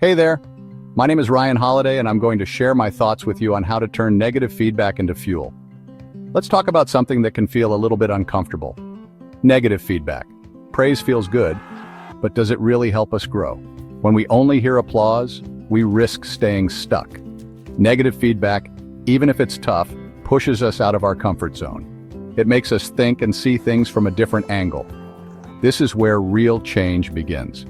Hey there, my name is Ryan Holiday and I'm going to share my thoughts with you on how to turn negative feedback into fuel. Let's talk about something that can feel a little bit uncomfortable. Negative feedback. Praise feels good, but does it really help us grow? When we only hear applause, we risk staying stuck. Negative feedback, even if it's tough, pushes us out of our comfort zone. It makes us think and see things from a different angle. This is where real change begins.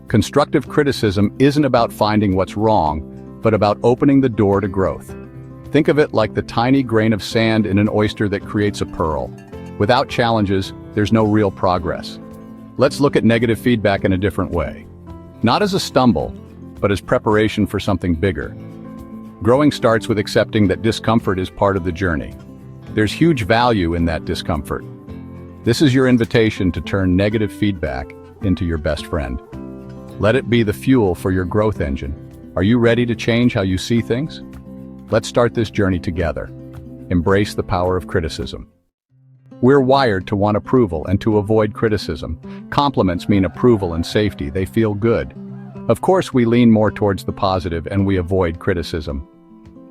Constructive criticism isn't about finding what's wrong, but about opening the door to growth. Think of it like the tiny grain of sand in an oyster that creates a pearl. Without challenges, there's no real progress. Let's look at negative feedback in a different way. Not as a stumble, but as preparation for something bigger. Growing starts with accepting that discomfort is part of the journey. There's huge value in that discomfort. This is your invitation to turn negative feedback into your best friend. Let it be the fuel for your growth engine. Are you ready to change how you see things? Let's start this journey together. Embrace the power of criticism. We're wired to want approval and to avoid criticism. Compliments mean approval and safety. They feel good. Of course, we lean more towards the positive and we avoid criticism.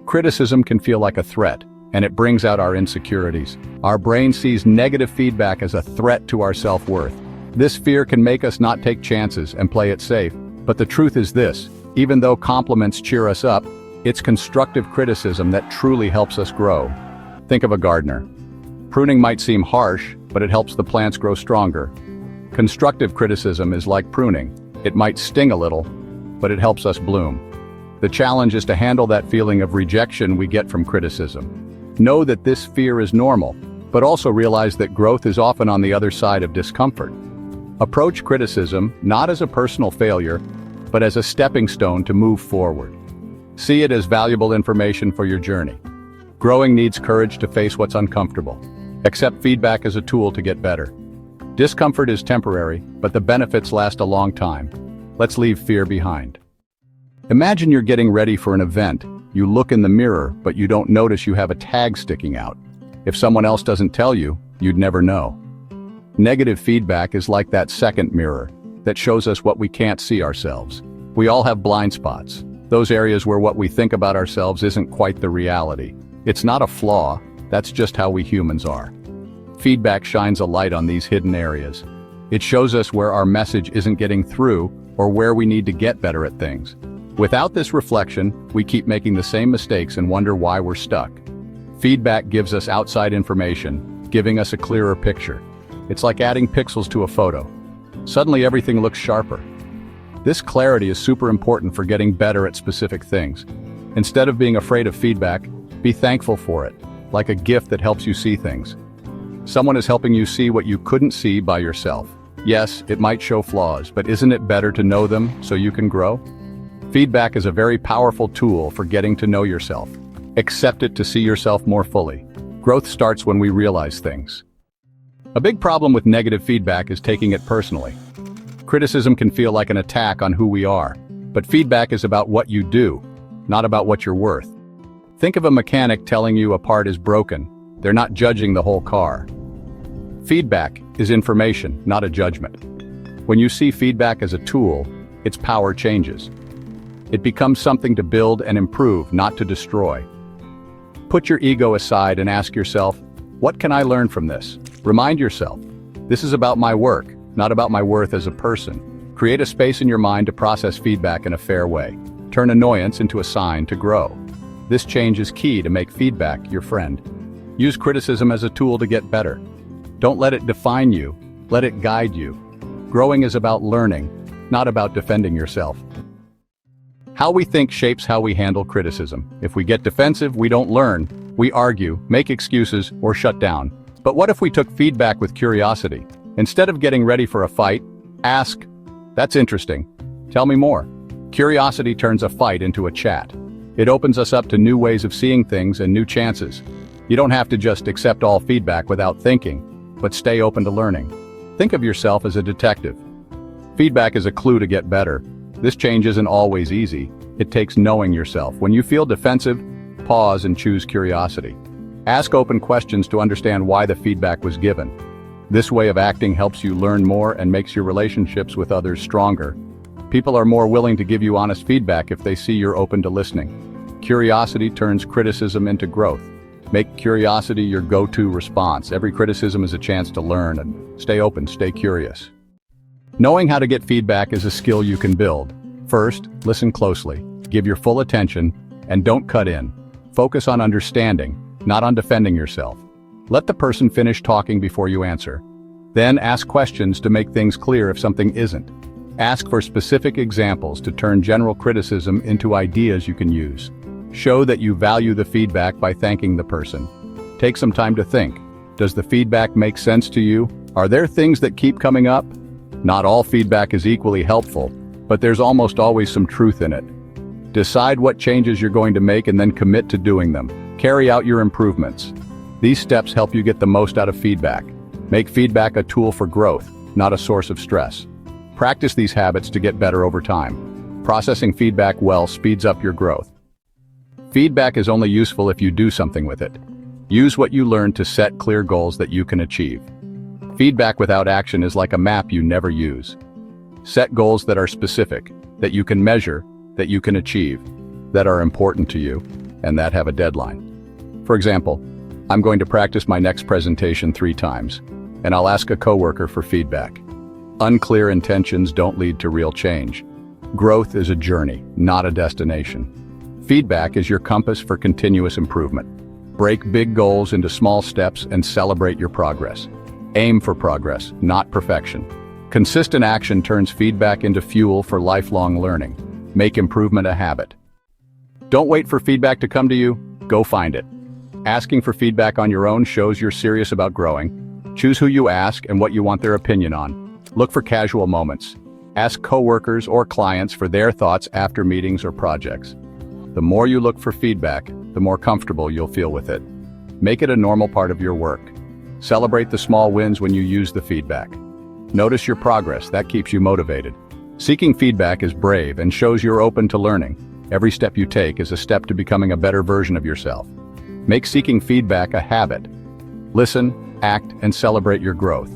Criticism can feel like a threat, and it brings out our insecurities. Our brain sees negative feedback as a threat to our self-worth. This fear can make us not take chances and play it safe. But the truth is this: even though compliments cheer us up, it's constructive criticism that truly helps us grow. Think of a gardener. Pruning might seem harsh, but it helps the plants grow stronger. Constructive criticism is like pruning. It might sting a little, but it helps us bloom. The challenge is to handle that feeling of rejection we get from criticism. Know that this fear is normal, but also realize that growth is often on the other side of discomfort. Approach criticism not as a personal failure, but as a stepping stone to move forward. See it as valuable information for your journey. Growing needs courage to face what's uncomfortable. Accept feedback as a tool to get better. Discomfort is temporary, but the benefits last a long time. Let's leave fear behind. Imagine you're getting ready for an event. You look in the mirror, but you don't notice you have a tag sticking out. If someone else doesn't tell you, you'd never know. Negative feedback is like that second mirror that shows us what we can't see ourselves. We all have blind spots, those areas where what we think about ourselves isn't quite the reality. It's not a flaw, that's just how we humans are. Feedback shines a light on these hidden areas. It shows us where our message isn't getting through or where we need to get better at things. Without this reflection, we keep making the same mistakes and wonder why we're stuck. Feedback gives us outside information, giving us a clearer picture. It's like adding pixels to a photo. Suddenly everything looks sharper. This clarity is super important for getting better at specific things. Instead of being afraid of feedback, be thankful for it, like a gift that helps you see things. Someone is helping you see what you couldn't see by yourself. Yes, it might show flaws, but isn't it better to know them so you can grow? Feedback is a very powerful tool for getting to know yourself. Accept it to see yourself more fully. Growth starts when we realize things. A big problem with negative feedback is taking it personally. Criticism can feel like an attack on who we are, but feedback is about what you do, not about what you're worth. Think of a mechanic telling you a part is broken. They're not judging the whole car. Feedback is information, not a judgment. When you see feedback as a tool, its power changes. It becomes something to build and improve, not to destroy. Put your ego aside and ask yourself, what can I learn from this? Remind yourself, this is about my work, not about my worth as a person. Create a space in your mind to process feedback in a fair way. Turn annoyance into a sign to grow. This change is key to make feedback your friend. Use criticism as a tool to get better. Don't let it define you, let it guide you. Growing is about learning, not about defending yourself. How we think shapes how we handle criticism. If we get defensive, we don't learn. We argue, make excuses, or shut down. But what if we took feedback with curiosity? Instead of getting ready for a fight, ask, "That's interesting. Tell me more." Curiosity turns a fight into a chat. It opens us up to new ways of seeing things and new chances. You don't have to just accept all feedback without thinking, but stay open to learning. Think of yourself as a detective. Feedback is a clue to get better. This change isn't always easy. It takes knowing yourself. When you feel defensive, pause and choose curiosity. Ask open questions to understand why the feedback was given. This way of acting helps you learn more and makes your relationships with others stronger. People are more willing to give you honest feedback if they see you're open to listening. Curiosity turns criticism into growth. Make curiosity your go-to response. Every criticism is a chance to learn, and stay open, stay curious. Knowing how to get feedback is a skill you can build. First, listen closely, give your full attention, and don't cut in. Focus on understanding, not on defending yourself. Let the person finish talking before you answer. Then ask questions to make things clear if something isn't. Ask for specific examples to turn general criticism into ideas you can use. Show that you value the feedback by thanking the person. Take some time to think. Does the feedback make sense to you? Are there things that keep coming up? Not all feedback is equally helpful, but there's almost always some truth in it. Decide what changes you're going to make and then commit to doing them. Carry out your improvements. These steps help you get the most out of feedback. Make feedback a tool for growth, not a source of stress. Practice these habits to get better over time. Processing feedback well speeds up your growth. Feedback is only useful if you do something with it. Use what you learn to set clear goals that you can achieve. Feedback without action is like a map you never use. Set goals that are specific, that you can measure, that you can achieve, that are important to you, and that have a deadline. For example, I'm going to practice my next presentation 3 times, and I'll ask a coworker for feedback. Unclear intentions don't lead to real change. Growth is a journey, not a destination. Feedback is your compass for continuous improvement. Break big goals into small steps and celebrate your progress. Aim for progress, not perfection. Consistent action turns feedback into fuel for lifelong learning. Make improvement a habit. Don't wait for feedback to come to you, go find it. Asking for feedback on your own shows you're serious about growing. Choose who you ask and what you want their opinion on. Look for casual moments. Ask coworkers or clients for their thoughts after meetings or projects. The more you look for feedback, the more comfortable you'll feel with it. Make it a normal part of your work. Celebrate the small wins when you use the feedback. Notice your progress, that keeps you motivated. Seeking feedback is brave and shows you're open to learning. Every step you take is a step to becoming a better version of yourself. Make seeking feedback a habit. Listen, act, and celebrate your growth.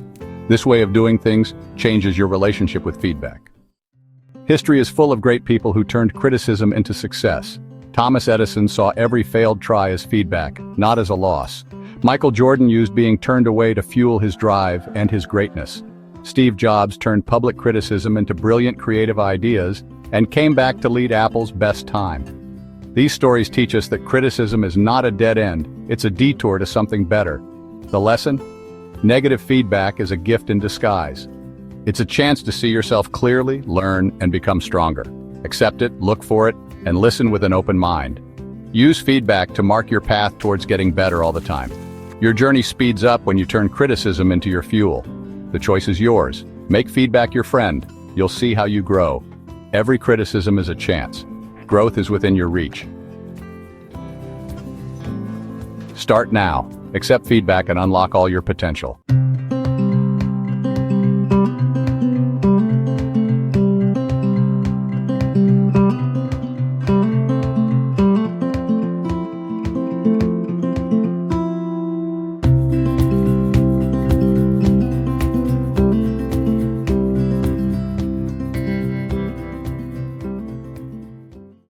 This way of doing things changes your relationship with feedback. History is full of great people who turned criticism into success. Thomas Edison saw every failed try as feedback, not as a loss. Michael Jordan used being turned away to fuel his drive and his greatness. Steve Jobs turned public criticism into brilliant creative ideas and came back to lead Apple's best time. These stories teach us that criticism is not a dead end, it's a detour to something better. The lesson? Negative feedback is a gift in disguise. It's a chance to see yourself clearly, learn, and become stronger. Accept it, look for it, and listen with an open mind. Use feedback to mark your path towards getting better all the time. Your journey speeds up when you turn criticism into your fuel. The choice is yours. Make feedback your friend. You'll see how you grow. Every criticism is a chance. Growth is within your reach. Start now. Accept feedback and unlock all your potential.